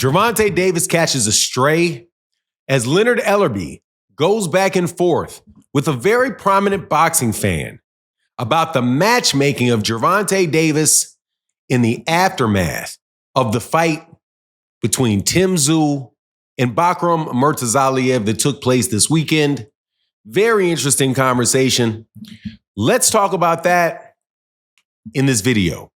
Gervonta Davis catches a stray as Leonard Ellerby goes back and forth with a very prominent boxing fan about the matchmaking of Gervonta Davis in the aftermath of the fight between Tim Tszyu and Bakram Murtazaliev that took place this weekend. Very interesting conversation. Let's talk about that in this video.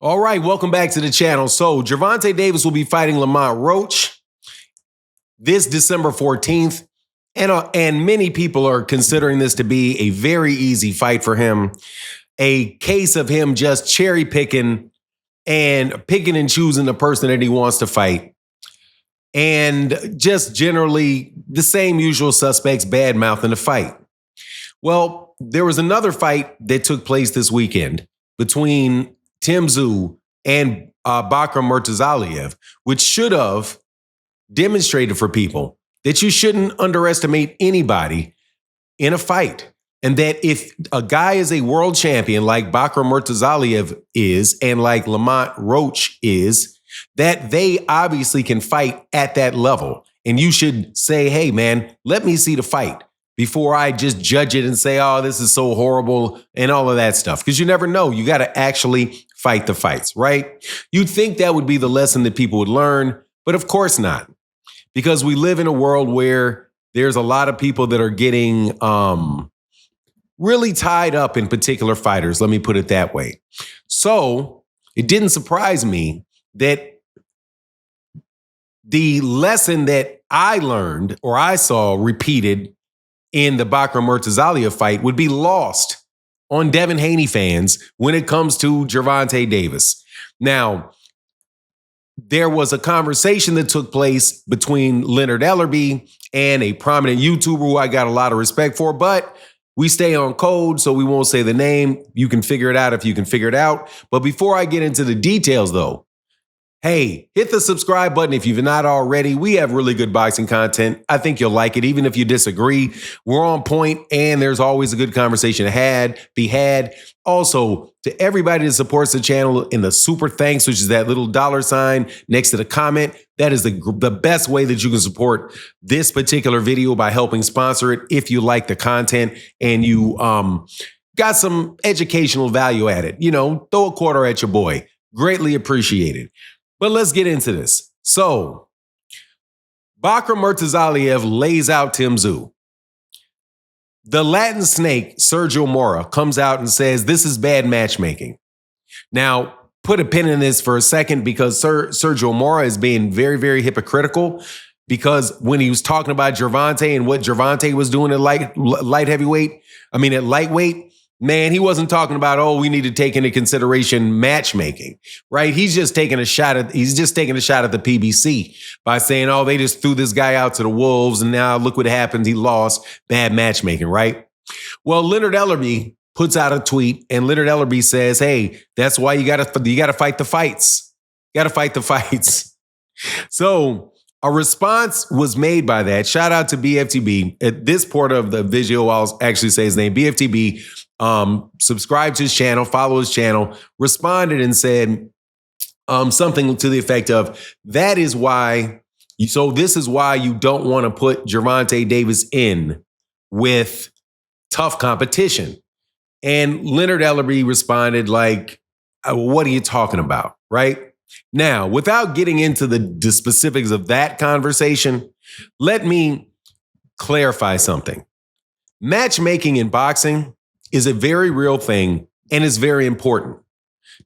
All right, welcome back to the channel. So Gervonta Davis will be fighting Lamont Roach this December 14th. And many people are considering this to be a very easy fight for him. A case of him just cherry picking and picking and choosing the person that he wants to fight. And just generally the same usual suspects bad mouthing the fight. Well, there was another fight that took place this weekend between Tim Tszyu and Bakram Murtazaliev, which should have demonstrated for people that you shouldn't underestimate anybody in a fight. And that if a guy is a world champion like Bakram Murtazaliev is and like Lamont Roach is, that they obviously can fight at that level. And you should say, hey, man, let me see the fight before I just judge it and say, oh, this is so horrible and all of that stuff. Because you never know. You got to actually fight the fights, right? You'd think that would be the lesson that people would learn, but of course not. Because we live in a world where there's a lot of people that are getting really tied up in particular fighters. Let me put it that way. So it didn't surprise me that the lesson that I learned or I saw repeated in the Bakram Murtazaliev fight would be lost on Devin Haney fans when it comes to Gervonta Davis. Now, there was a conversation that took place between Leonard Ellerby and a prominent YouTuber who I got a lot of respect for, but we stay on code, so we won't say the name. You can figure it out if you can figure it out. But before I get into the details, though, hey, hit the subscribe button if you've not already. We have really good boxing content. I think you'll like it, even if you disagree. We're on point, and there's always a good conversation to be had. Also, to everybody that supports the channel in the super thanks, which is that little $sign next to the comment, that is the best way that you can support this particular video by helping sponsor it if you like the content and you got some educational value at it. You know, throw a quarter at your boy. Greatly appreciated. But let's get into this. So, Bakram Murtazaliev lays out Tim Tszyu. The Latin snake, Sergio Mora, comes out and says, this is bad matchmaking. Now, put a pin in this for a second because Sergio Mora is being very, very hypocritical because when he was talking about Gervonta and what Gervonta was doing at lightweight, man, he wasn't talking about, oh, we need to take into consideration matchmaking, right? He's just taking a shot at the PBC by saying, oh, they just threw this guy out to the wolves and now look what happened. He lost. Bad matchmaking, right? Well, Leonard Ellerby puts out a tweet and Leonard Ellerby says, hey, that's why you gotta fight the fights. You gotta fight the fights. So a response was made by that. Shout out to BFTB. At this part of the video, I'll actually say his name, BFTB. Subscribe to his channel, follow his channel, responded and said something to the effect of, this is why you don't want to put Gervonta Davis in with tough competition. And Leonard Ellerby responded like, what are you talking about, right? Now, without getting into the specifics of that conversation, let me clarify something. Matchmaking in boxing is a very real thing and is very important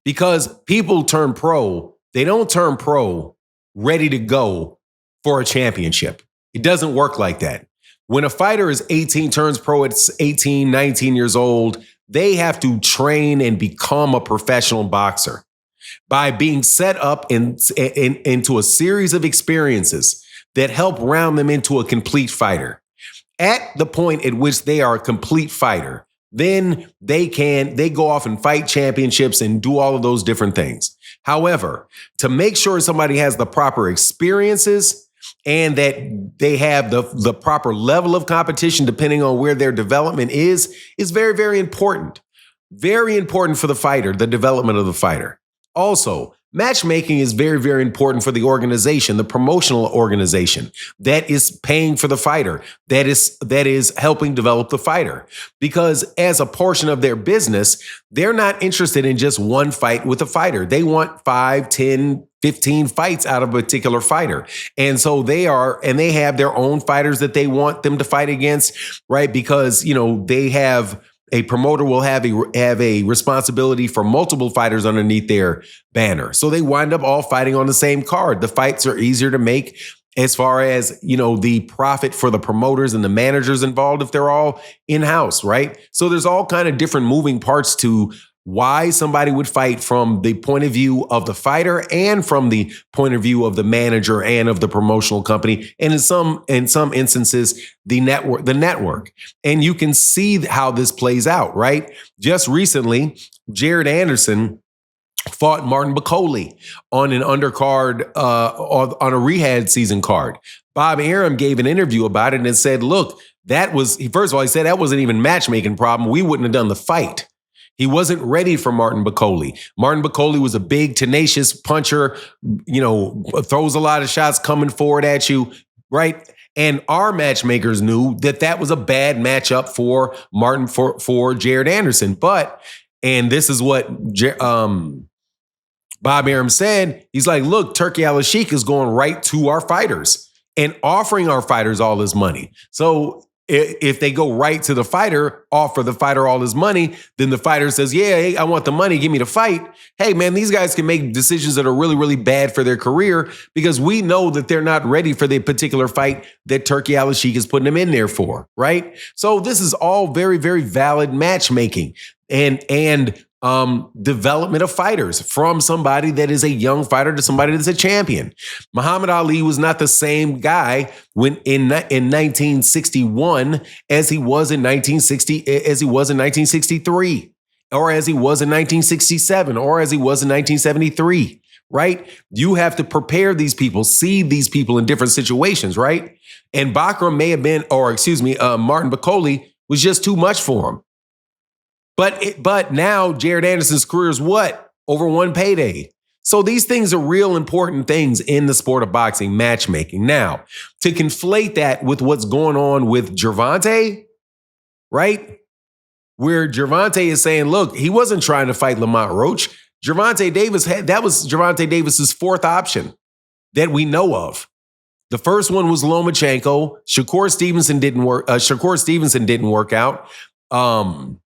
because people turn pro. They don't turn pro ready to go for a championship. It doesn't work like that. When a fighter is 18, turns pro at 18, 19 years old, they have to train and become a professional boxer by being set up into a series of experiences that help round them into a complete fighter. At the point at which they are a complete fighter, then they go off and fight championships and do all of those different things. However, to make sure somebody has the proper experiences and that they have the proper level of competition, depending on where their development is very, very important. Very important for the fighter, the development of the fighter. Also, matchmaking is very, very important for the organization, the promotional organization that is paying for the fighter, that is helping develop the fighter. Because as a portion of their business, they're not interested in just one fight with a fighter. They want 5, 10, 15 fights out of a particular fighter. And so they have their own fighters that they want them to fight against, right? Because, they have a promoter will have a responsibility for multiple fighters underneath their banner. So they wind up all fighting on the same card. The fights are easier to make as far as, the profit for the promoters and the managers involved if they're all in-house, right? So there's all kind of different moving parts to why somebody would fight from the point of view of the fighter and from the point of view of the manager and of the promotional company. And in some instances, the network. And you can see how this plays out, right? Just recently, Jared Anderson fought Martin Bacoli on an undercard, on a rehab season card. Bob Arum gave an interview about it and said, look, first of all, he said that wasn't even matchmaking problem. We wouldn't have done the fight. He wasn't ready for Martin Bacoli. Martin Bacoli was a big, tenacious puncher, throws a lot of shots coming forward at you, right? And our matchmakers knew that was a bad matchup for Martin, for Jared Anderson. And this is what Bob Arum said. He's like, look, Turki Al-Sheikh is going right to our fighters and offering our fighters all his money. So if they go right to the fighter, offer the fighter all his money, then the fighter says, yeah, hey, I want the money, give me the fight. Hey, man, these guys can make decisions that are really, really bad for their career because we know that they're not ready for the particular fight that Turki Al-Sheikh is putting them in there for, right? So this is all very, very valid matchmaking and development of fighters from somebody that is a young fighter to somebody that's a champion. Muhammad Ali was not the same guy when in 1961 as he was in 1963, or as he was in 1967, or as he was in 1973. Right? You have to prepare these people, see these people in different situations, right? And Martin Bacoli was just too much for him. But now Jared Anderson's career is what? Over one payday. So these things are real important things in the sport of boxing, matchmaking. Now, to conflate that with what's going on with Gervonta, right? Where Gervonta is saying, look, he wasn't trying to fight Lamont Roach. That was Gervonta Davis's fourth option that we know of. The first one was Lomachenko. Shakur Stevenson didn't work out.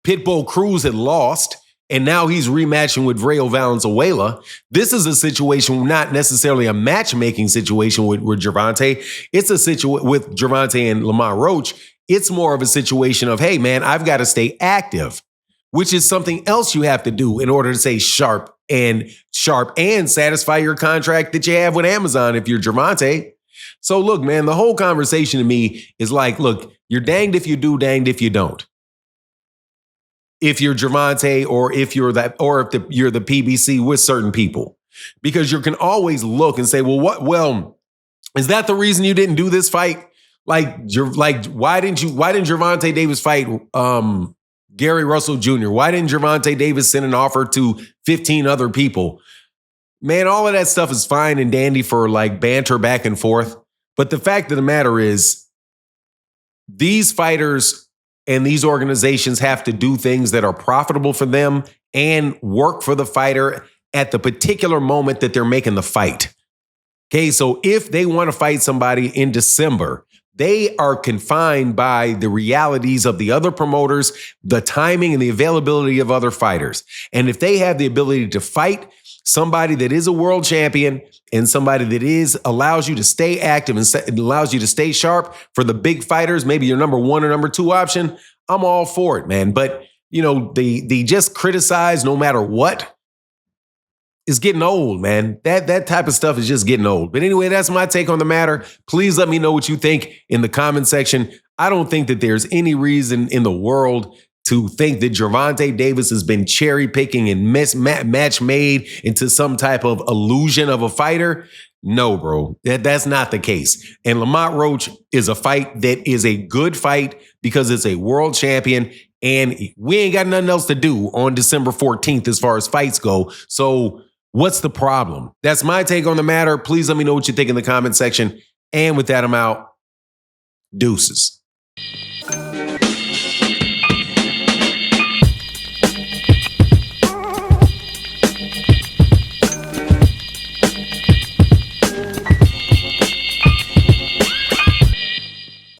Pitbull Cruz had lost, and now he's rematching with Rayo Valenzuela. This is a situation, not necessarily a matchmaking situation with Gervonta. It's a situation with Gervonta and Lamont Roach. It's more of a situation of, hey, man, I've got to stay active, which is something else you have to do in order to stay sharp and satisfy your contract that you have with Amazon if you're Gervonta. So look, man, the whole conversation to me is like, look, you're danged if you do, danged if you don't. If you're Gervonta or if you're you're the PBC with certain people, because you can always look and say, well, is that the reason you didn't do this fight? Why didn't Gervonta Davis fight Gary Russell Jr.? Why didn't Gervonta Davis send an offer to 15 other people? Man, all of that stuff is fine and dandy for like banter back and forth. But the fact of the matter is, these fighters and these organizations have to do things that are profitable for them and work for the fighter at the particular moment that they're making the fight. Okay, so if they want to fight somebody in December, they are confined by the realities of the other promoters, the timing and the availability of other fighters. And if they have the ability to fight somebody that is a world champion and somebody that allows you to stay active and allows you to stay sharp for the big fighters, maybe your number one or number two option, I'm all for it, man. But, they just criticize no matter what is getting old, man. That type of stuff is just getting old. But anyway, that's my take on the matter. Please let me know what you think in the comment section. I don't think that there's any reason in the world to think that Gervonta Davis has been cherry picking and match made into some type of illusion of a fighter. No, bro, that's not the case. And Lamont Roach is a fight that is a good fight because it's a world champion. And we ain't got nothing else to do on December 14th as far as fights go. So what's the problem? That's my take on the matter. Please let me know what you think in the comment section. And with that, I'm out. Deuces.